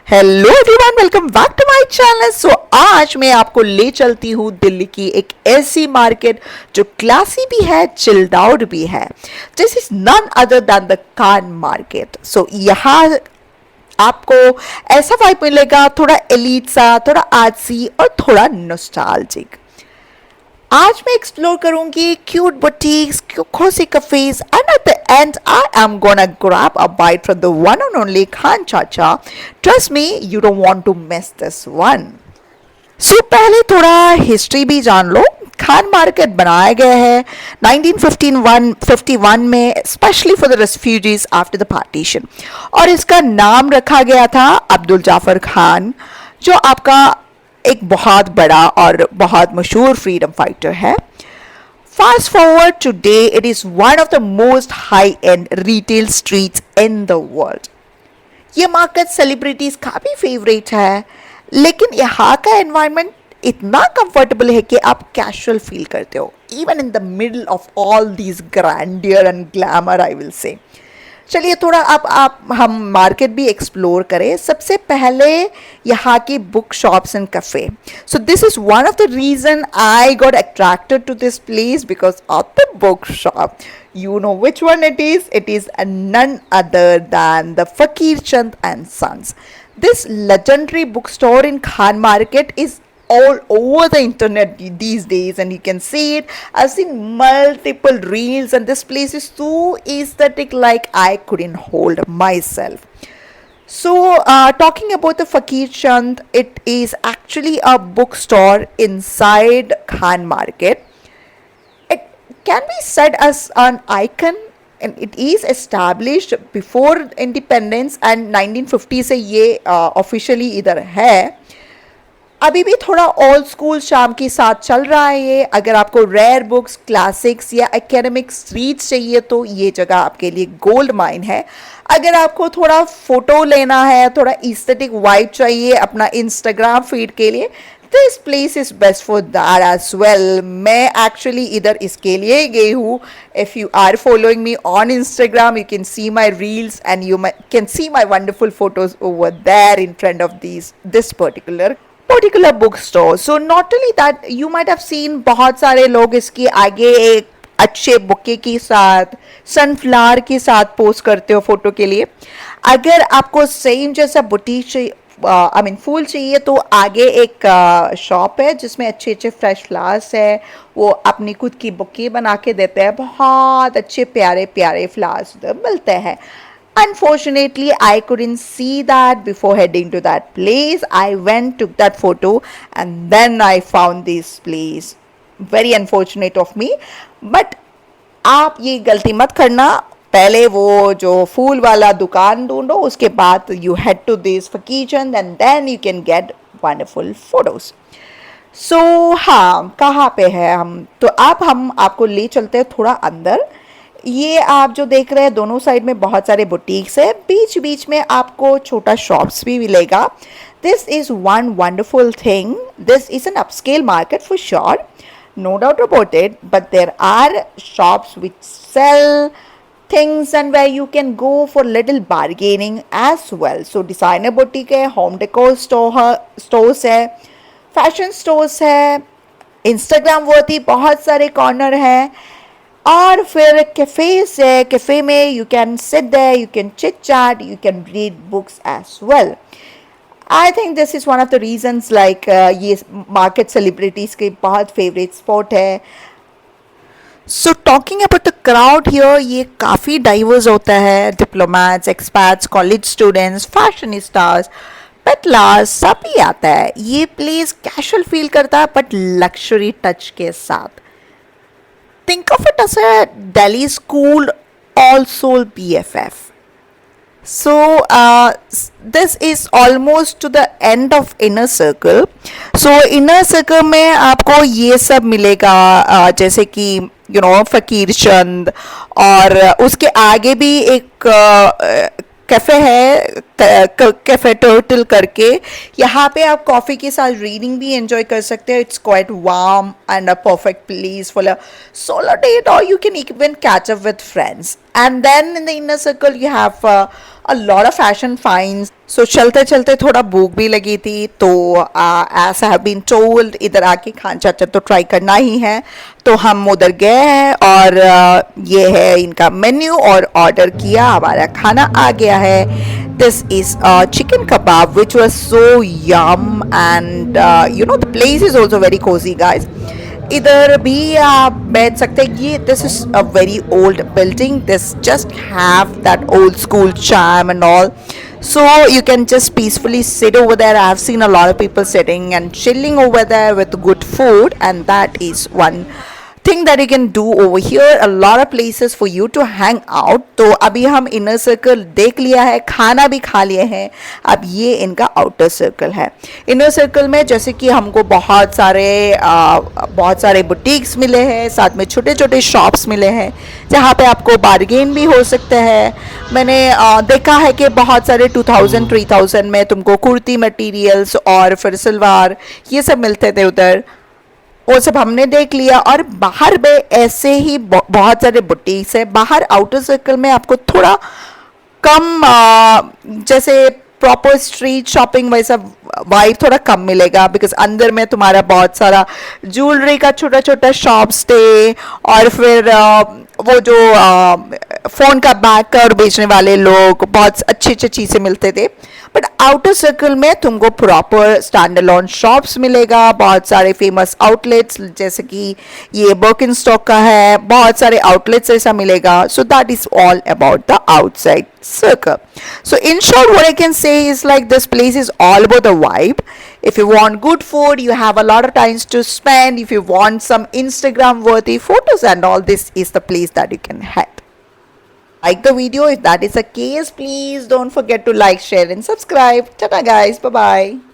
Hello everyone, welcome back to my channel. आज मैं आपको ले चलती हूँ दिल्ली की एक ऐसी मार्केट जो क्लासी भी है, चिल्ड आउट भी है। This is none other than the Khan market. यहाँ आपको ऐसा वाइब मिलेगा, थोड़ा एलीट सा, थोड़ा आर्टसी और थोड़ा नॉस्टैल्जिक। आज मैं एक्सप्लोर करूंगी cute boutiques, cozy cafes, and at the end, I am gonna grab a bite from the one and only Khan Chacha. Trust me, you don't want to miss this one. पहले थोड़ा history भी जान लो। Khan market बनाया गया है 1951 में, specially for the refugees after the partition, और इसका नाम रखा गया था अब्दुल जाफर खान, जो आपका एक बहुत बड़ा और बहुत मशहूर फ्रीडम फाइटर है। Fast forward today, it is one of the most high and retail streets in the world. ये मार्केट सेलिब्रिटीज का भी फेवरेट है, लेकिन यहाँ का एनवायरनमेंट इतना कंफर्टेबल है कि आप कैजुअल फील करते हो, even in the middle of all these grandeur and glamour, I will say. चलिए थोड़ा आप हम मार्केट भी एक्सप्लोर करें। सबसे पहले यहाँ की book shops and cafe. So this is one of the reason I got attracted to this place because of the book shop. You know which one it is? It is none other than the Fakir Chand and Sons. This legendary bookstore in Khan Market is all over the internet these days, and you can see it. I've seen multiple reels, and this place is so aesthetic, like I couldn't hold myself. Talking about the Fakir Chand, it is actually a bookstore inside Khan Market. It can be said as an icon, and it is established before independence, and 1950 से ये officially इधर है। अभी भी थोड़ा old school शाम के साथ चल रहा है ये। अगर आपको रेयर बुक्स, क्लासिक्स या एकेडमिक रीड्स चाहिए तो ये जगह आपके लिए गोल्ड माइन है। अगर आपको थोड़ा फोटो लेना है, थोड़ा एस्थेटिक वाइब चाहिए अपना इंस्टाग्राम फीड के लिए, this place is best for that as well. मैं एक्चुअली इधर इसके लिए गई हूँ। If you are following me on Instagram, you can see my reels and you can see my wonderful photos over there in front of this particular bookstore. So not only that, you might have seen बहुत सारे लोग इसके आगे एक अच्छे bouquet के साथ, sunflower के साथ पोस्ट करते हो फोटो के लिए। अगर आपको सेम जैसा बुटीक चाहिए, फूल चाहिए, तो आगे एक शॉप है जिसमें अच्छे अच्छे फ्रेश फ्लावर्स है। वो अपनी खुद की बुके बना के देते हैं, बहुत अच्छे प्यारे प्यारे फ्लावर्स उधर मिलते हैं। Unfortunately, I couldn't see that before heading to that place. I went, took that photo, and then I found this place. Very unfortunate of me. But आप ये गलती मत करना। पहले वो जो फूल वाला दुकान ढूंढो, उसके बाद you head to this Fakir Chand, and then you can get wonderful photos. हाँ, कहाँ पे है हम? तो अब हम आपको ले चलते हैं थोड़ा अंदर। ये आप जो देख रहे हैं, दोनों साइड में बहुत सारे बुटीक्स है, बीच बीच में आपको छोटा शॉप्स भी मिलेगा। This is one wonderful thing. This is an upscale market for sure, no doubt about it, but there are shops which sell things and where you can go for little bargaining as well. So designer boutique है, home decor stores है, fashion stores है, Instagram worthy बहुत सारे corner हैं, और फिर cafes है। Cafe में you can sit there, you can chit chat, you can read books as well. I think this is one of the reasons, like ये मार्केट सेलिब्रिटीज के बहुत फेवरेट स्पॉट है। So talking about the crowd here, ये काफ़ी diverse होता है। Diplomats, experts, college students, fashionistas, peddlers, सभी आता है। ये प्लेस कैजुअल फील करता है बट लग्जरी टच के साथ। Think of it as a Delhi school all-soul BFF. This is almost to the end of inner circle. Inner circle में आपको ये सब मिलेगा, जैसे कि फकीर चंद, और उसके आगे भी एक कैफ़े है, कैफ़े टर्टल करके। यहाँ पे आप कॉफ़ी के साथ रीडिंग भी एंजॉय कर सकते हैं। It's quite warm and a perfect place for a solo date, और you can even catch up with friends. And then in the inner circle you have a lot of fashion finds. So चलते चलते थोड़ा भूख भी लगी थी, तो as I have been told इधर आके खान चाचा तो ट्राई करना ही है, तो हम उधर गए हैं और ये है इनका मेन्यू और ऑर्डर किया, हमारा खाना आ गया है. This is chicken kebab which was so yum, and the place is also very cozy, guys. इधर भी आप बैठ सकते हैं. ये this is a very old building, this just have that old school charm and all, so you can just peacefully sit over there. I have seen a lot of people sitting and chilling over there with good food, and that is one thing that you can do over here. A lot of places for you to hang out. तो अभी हम inner circle देख लिया है, खाना भी खा लिए हैं, अब ये इनका आउटर सर्कल है. इनर सर्कल में जैसे कि हमको बहुत सारे बुटीक्स मिले हैं, साथ में छोटे छोटे शॉप्स मिले हैं जहाँ पे आपको बार्गेन भी हो सकता है. मैंने देखा है कि बहुत सारे 2000-3000 में तुमको कुर्ती मटेरियल्स और फिर सलवार ये सब मिलते थे उधर, वो सब हमने देख लिया. और बाहर में ऐसे ही बहुत सारे बुटीक्स है. बाहर आउटर सर्कल में आपको थोड़ा कम जैसे प्रॉपर स्ट्रीट शॉपिंग वैसा वाइब थोड़ा कम मिलेगा, बिकॉज अंदर में तुम्हारा बहुत सारा ज्वेलरी का छोटा छोटा शॉप्स थे, और फिर वो जो फ़ोन का बैग कवर बेचने वाले लोग, बहुत अच्छी अच्छी चीज़ें मिलते थे. बट आउटर सर्कल में तुमको प्रॉपर स्टैंड अलोन शॉप्स मिलेगा, बहुत सारे फेमस आउटलेट्स, जैसे कि ये बर्किनस्टॉक का है, बहुत सारे आउटलेट्स ऐसा मिलेगा. So that is all about the outside circle. So in short, what I can say is like this place is all about the vibe. If you want good food, you have a lot of times to spend. If you want some Instagram worthy photos and all, this is the place that you can head. Like the video if that is the case. Please don't forget to like, share and subscribe. Tata guys, bye bye.